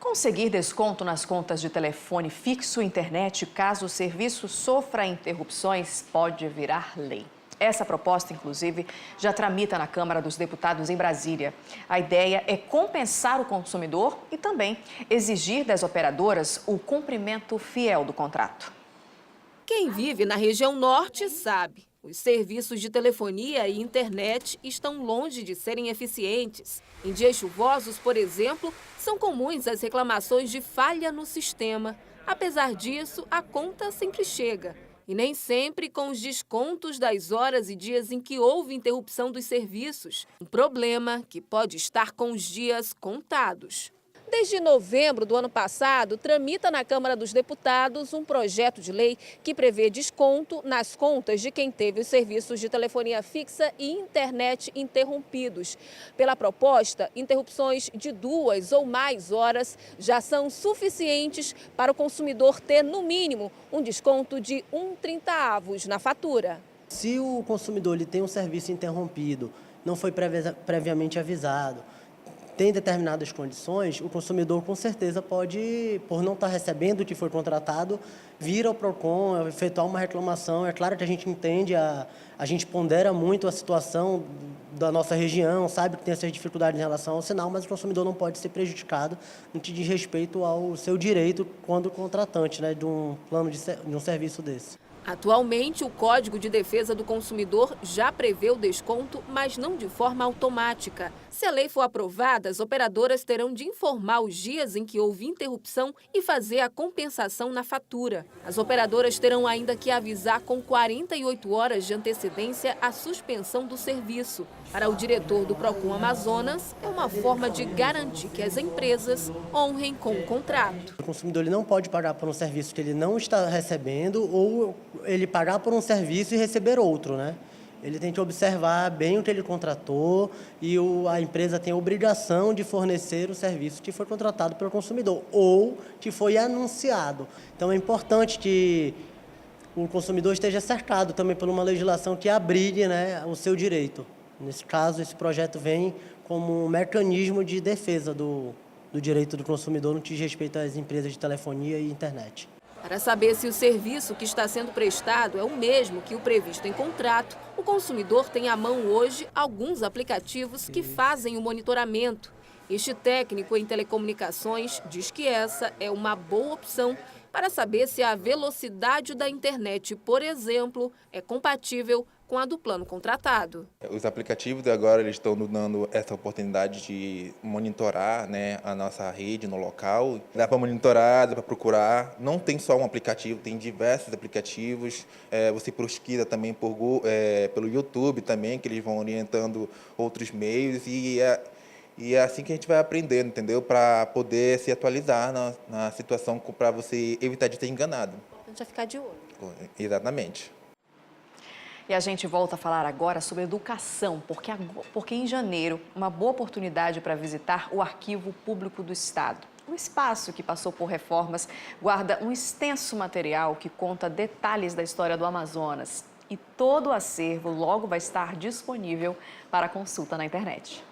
Conseguir desconto nas contas de telefone fixo e internet caso o serviço sofra interrupções pode virar lei. Essa proposta, inclusive, já tramita na Câmara dos Deputados em Brasília. A ideia é compensar o consumidor e também exigir das operadoras o cumprimento fiel do contrato. Quem vive na região norte sabe. Os serviços de telefonia e internet estão longe de serem eficientes. Em dias chuvosos, por exemplo, são comuns as reclamações de falha no sistema. Apesar disso, a conta sempre chega. E nem sempre com os descontos das horas e dias em que houve interrupção dos serviços. Um problema que pode estar com os dias contados. Desde novembro do ano passado, tramita na Câmara dos Deputados um projeto de lei que prevê desconto nas contas de quem teve os serviços de telefonia fixa e internet interrompidos. Pela proposta, interrupções de 2 ou mais horas já são suficientes para o consumidor ter, no mínimo, um desconto de 1/30 na fatura. Se o consumidor ele tem um serviço interrompido, não foi previamente avisado, tem determinadas condições, o consumidor com certeza pode, por não estar recebendo o que foi contratado, vir ao PROCON, efetuar uma reclamação. É claro que a gente entende, a gente pondera muito a situação da nossa região, sabe que tem essas dificuldades em relação ao sinal, mas o consumidor não pode ser prejudicado no que diz respeito ao seu direito quando contratante, né, de um plano de um serviço desse. Atualmente, o Código de Defesa do Consumidor já prevê o desconto, mas não de forma automática. Se a lei for aprovada, as operadoras terão de informar os dias em que houve interrupção e fazer a compensação na fatura. As operadoras terão ainda que avisar com 48 horas de antecedência a suspensão do serviço. Para o diretor do PROCON Amazonas, é uma forma de garantir que as empresas honrem com o contrato. O consumidor ele não pode pagar por um serviço que ele não está recebendo ou ele pagar por um serviço e receber outro, né? Ele tem que observar bem o que ele contratou e a empresa tem a obrigação de fornecer o serviço que foi contratado pelo consumidor ou que foi anunciado. Então é importante que o consumidor esteja cercado também por uma legislação que abrigue, né, o seu direito. Nesse caso, esse projeto vem como um mecanismo de defesa do direito do consumidor no que diz respeito às empresas de telefonia e internet. Para saber se o serviço que está sendo prestado é o mesmo que o previsto em contrato, o consumidor tem à mão hoje alguns aplicativos que fazem o monitoramento. Este técnico em telecomunicações diz que essa é uma boa opção para saber se a velocidade da internet, por exemplo, é compatível com a do plano contratado. Os aplicativos agora eles estão dando essa oportunidade de monitorar, né, a nossa rede no local. Dá para monitorar, dá para procurar. Não tem só um aplicativo, tem diversos aplicativos. Você pesquisa também pelo YouTube também, que eles vão orientando outros meios. E é assim que a gente vai aprendendo, entendeu? Para poder se atualizar na situação, para você evitar de ser enganado. A gente vai ficar de olho. Exatamente. E a gente volta a falar agora sobre educação, porque em janeiro, uma boa oportunidade para visitar o Arquivo Público do Estado. O espaço, que passou por reformas, guarda um extenso material que conta detalhes da história do Amazonas. E todo o acervo logo vai estar disponível para consulta na internet.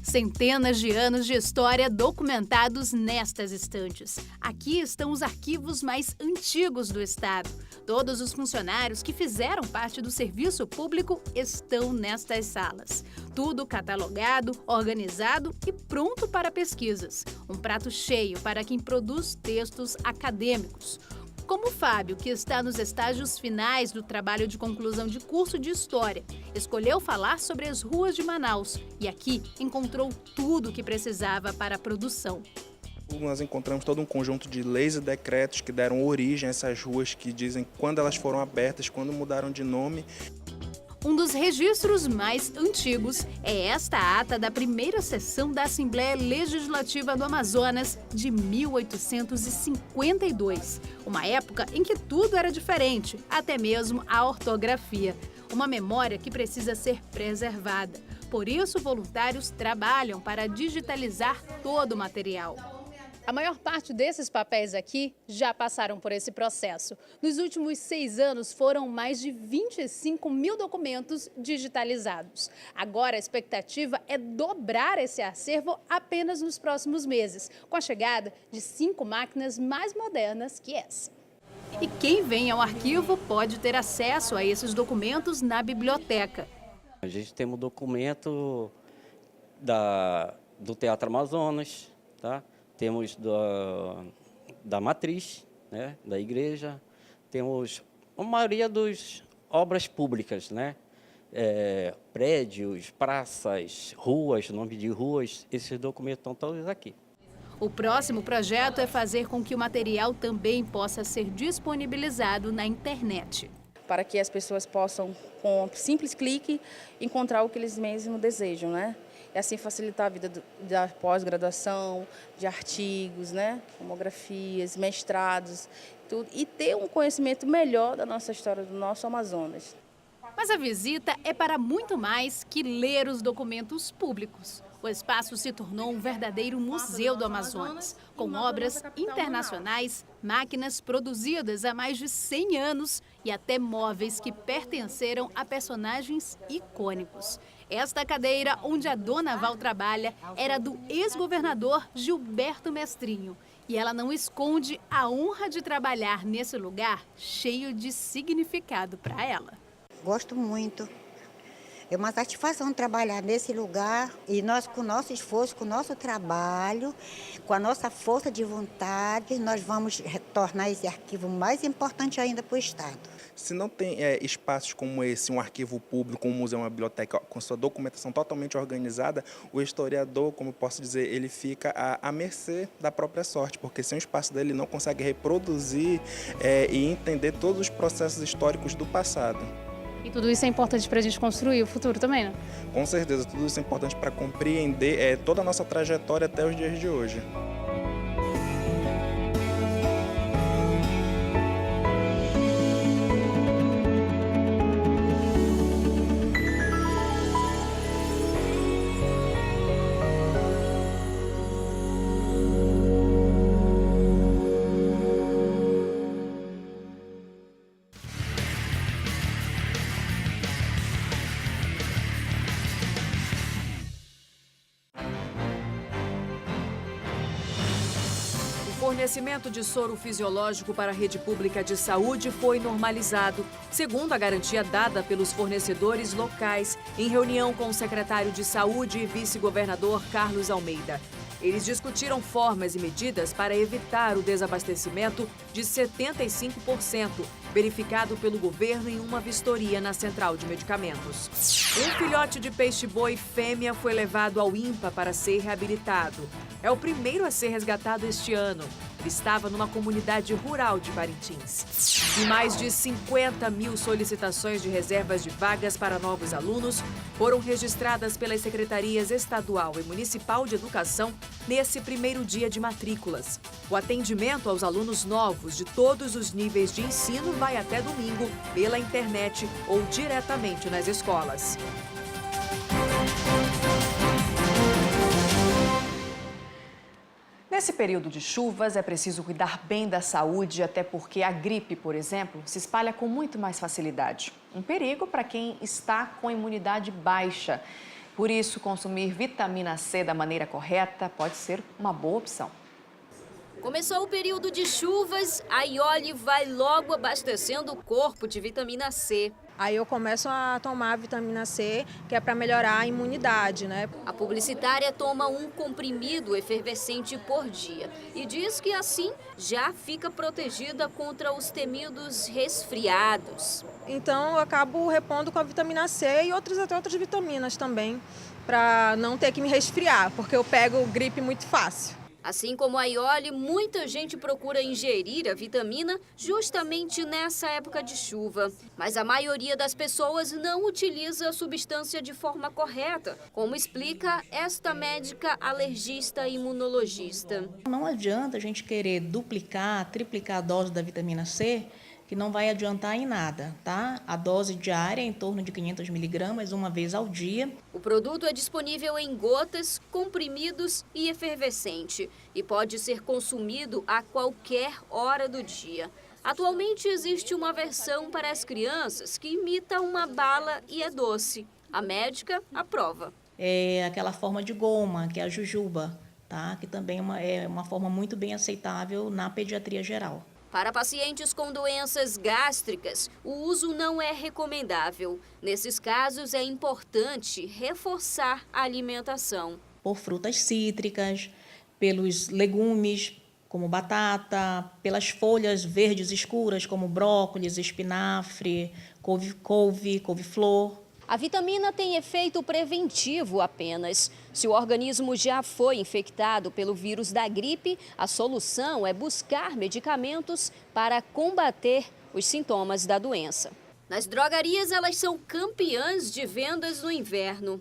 Centenas de anos de história documentados nestas estantes. Aqui estão os arquivos mais antigos do estado. Todos os funcionários que fizeram parte do serviço público estão nestas salas. Tudo catalogado, organizado e pronto para pesquisas. Um prato cheio para quem produz textos acadêmicos. Como o Fábio, que está nos estágios finais do trabalho de conclusão de curso de História, escolheu falar sobre as ruas de Manaus e aqui encontrou tudo o que precisava para a produção. Nós encontramos todo um conjunto de leis e decretos que deram origem a essas ruas, que dizem quando elas foram abertas, quando mudaram de nome. Um dos registros mais antigos é esta ata da primeira sessão da Assembleia Legislativa do Amazonas de 1852. Uma época em que tudo era diferente, até mesmo a ortografia. Uma memória que precisa ser preservada. Por isso, voluntários trabalham para digitalizar todo o material. A maior parte desses papéis aqui já passaram por esse processo. Nos últimos 6 anos, foram mais de 25 mil documentos digitalizados. Agora, a expectativa é dobrar esse acervo apenas nos próximos meses, com a chegada de 5 máquinas mais modernas que essa. E quem vem ao arquivo pode ter acesso a esses documentos na biblioteca. A gente tem um documento do Teatro Amazonas, tá? Temos da matriz, né, da igreja, temos a maioria das obras públicas, né? Prédios, praças, ruas, nome de ruas, esses documentos estão todos aqui. O próximo projeto é fazer com que o material também possa ser disponibilizado na internet. Para que as pessoas possam, com um simples clique, encontrar o que eles mesmos desejam, né? E assim facilitar a vida da pós-graduação, de artigos, né? Monografias, mestrados, tudo, e ter um conhecimento melhor da nossa história, do nosso Amazonas. Mas a visita é para muito mais que ler os documentos públicos. O espaço se tornou um verdadeiro museu do Amazonas, com obras internacionais, máquinas produzidas há mais de 100 anos e até móveis que pertenceram a personagens icônicos. Esta cadeira, onde a dona Val trabalha, era do ex-governador Gilberto Mestrinho. E ela não esconde a honra de trabalhar nesse lugar cheio de significado para ela. Gosto muito. É uma satisfação trabalhar nesse lugar e nós, com o nosso esforço, com o nosso trabalho, com a nossa força de vontade, nós vamos tornar esse arquivo mais importante ainda para o Estado. Se não tem espaços como esse, um arquivo público, um museu, uma biblioteca com sua documentação totalmente organizada, o historiador, como eu posso dizer, ele fica à mercê da própria sorte, porque sem o espaço dele ele não consegue reproduzir e entender todos os processos históricos do passado. E tudo isso é importante para a gente construir o futuro também, né? Com certeza, tudo isso é importante para compreender toda a nossa trajetória até os dias de hoje. O fornecimento de soro fisiológico para a rede pública de saúde foi normalizado, segundo a garantia dada pelos fornecedores locais em reunião com o secretário de Saúde e vice-governador Carlos Almeida. Eles discutiram formas e medidas para evitar o desabastecimento de 75%, verificado pelo governo em uma vistoria na Central de Medicamentos. Um filhote de peixe-boi fêmea foi levado ao INPA para ser reabilitado. É o primeiro a ser resgatado este ano. Ele estava numa comunidade rural de Parintins. E mais de 50 mil solicitações de reservas de vagas para novos alunos foram registradas pelas secretarias estadual e municipal de educação nesse primeiro dia de matrículas. O atendimento aos alunos novos de todos os níveis de ensino vai até domingo pela internet ou diretamente nas escolas. Nesse período de chuvas, é preciso cuidar bem da saúde, até porque a gripe, por exemplo, se espalha com muito mais facilidade. Um perigo para quem está com imunidade baixa. Por isso, consumir vitamina C da maneira correta pode ser uma boa opção. Começou o período de chuvas, a Iole vai logo abastecendo o corpo de vitamina C. Aí eu começo a tomar a vitamina C, que é para melhorar a imunidade, né? A publicitária toma um comprimido efervescente por dia e diz que assim já fica protegida contra os temidos resfriados. Então eu acabo repondo com a vitamina C e até outras vitaminas também, para não ter que me resfriar, porque eu pego gripe muito fácil. Assim como a Iole, muita gente procura ingerir a vitamina justamente nessa época de chuva. Mas a maioria das pessoas não utiliza a substância de forma correta, como explica esta médica alergista e imunologista. Não adianta a gente querer duplicar, triplicar a dose da vitamina C que não vai adiantar em nada, tá? A dose diária é em torno de 500 miligramas, uma vez ao dia. O produto é disponível em gotas, comprimidos e efervescente e pode ser consumido a qualquer hora do dia. Atualmente existe uma versão para as crianças que imita uma bala e é doce. A médica aprova. É aquela forma de goma, que é a jujuba, tá? Que também é uma forma muito bem aceitável na pediatria geral. Para pacientes com doenças gástricas, o uso não é recomendável. Nesses casos, é importante reforçar a alimentação. Por frutas cítricas, pelos legumes, como batata, pelas folhas verdes escuras, como brócolis, espinafre, couve-flor. A vitamina tem efeito preventivo apenas. Se o organismo já foi infectado pelo vírus da gripe, a solução é buscar medicamentos para combater os sintomas da doença. Nas drogarias, elas são campeãs de vendas no inverno.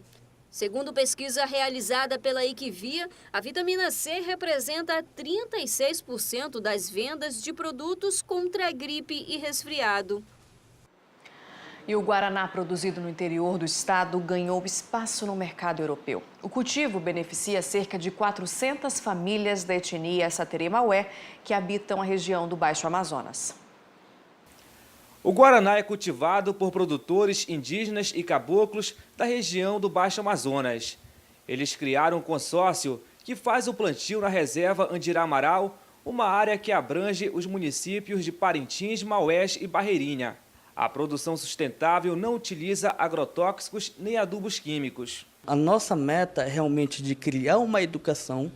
Segundo pesquisa realizada pela Equivia, a vitamina C representa 36% das vendas de produtos contra a gripe e resfriado. E o guaraná produzido no interior do estado ganhou espaço no mercado europeu. O cultivo beneficia cerca de 400 famílias da etnia Saterê-Maué que habitam a região do Baixo Amazonas. O guaraná é cultivado por produtores indígenas e caboclos da região do Baixo Amazonas. Eles criaram um consórcio que faz o plantio na reserva Andirá-Amaral, uma área que abrange os municípios de Parintins, Maués e Barreirinha. A produção sustentável não utiliza agrotóxicos nem adubos químicos. A nossa meta é realmente de criar uma educação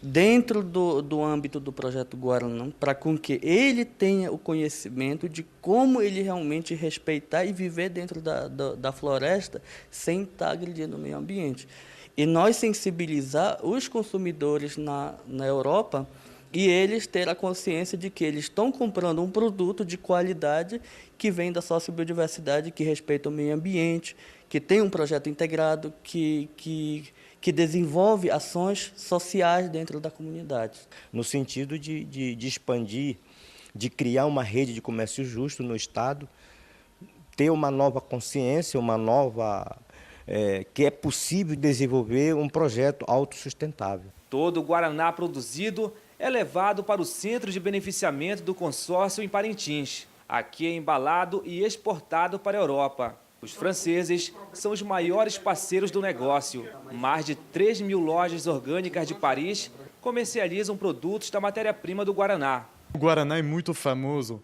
dentro do âmbito do projeto Guaraná, para com que ele tenha o conhecimento de como ele realmente respeitar e viver dentro da floresta sem estar agredindo o meio ambiente. E nós sensibilizar os consumidores na Europa e eles terem a consciência de que eles estão comprando um produto de qualidade que vem da sociobiodiversidade, que respeita o meio ambiente, que tem um projeto integrado, que desenvolve ações sociais dentro da comunidade. No sentido de expandir, de criar uma rede de comércio justo no Estado, ter uma nova consciência, que é possível desenvolver um projeto autossustentável. Todo o guaraná produzido é levado para o Centro de Beneficiamento do Consórcio em Parintins. Aqui é embalado e exportado para a Europa. Os franceses são os maiores parceiros do negócio. Mais de 3 mil lojas orgânicas de Paris comercializam produtos da matéria-prima do guaraná. O guaraná é muito famoso,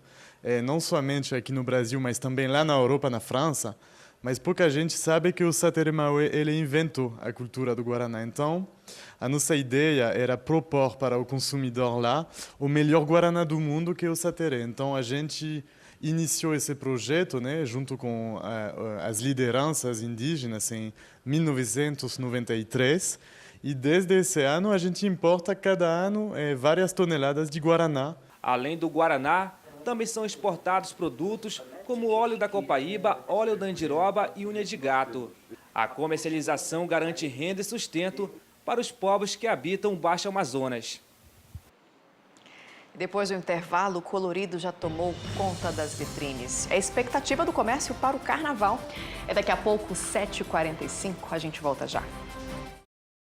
não somente aqui no Brasil, mas também lá na Europa, na França. Mas pouca gente sabe que o Saterê-Maué ele inventou a cultura do guaraná. Então, a nossa ideia era propor para o consumidor lá o melhor guaraná do mundo, que é o Saterê. Então, a gente iniciou esse projeto, né, junto com as lideranças indígenas em 1993. E desde esse ano, a gente importa cada ano várias toneladas de guaraná. Além do guaraná, também são exportados produtos como óleo da copaíba, óleo da andiroba e unha de gato. A comercialização garante renda e sustento para os povos que habitam o Baixo Amazonas. Depois do intervalo, o colorido já tomou conta das vitrines. É a expectativa do comércio para o carnaval. É daqui a pouco, 7h45, a gente volta já.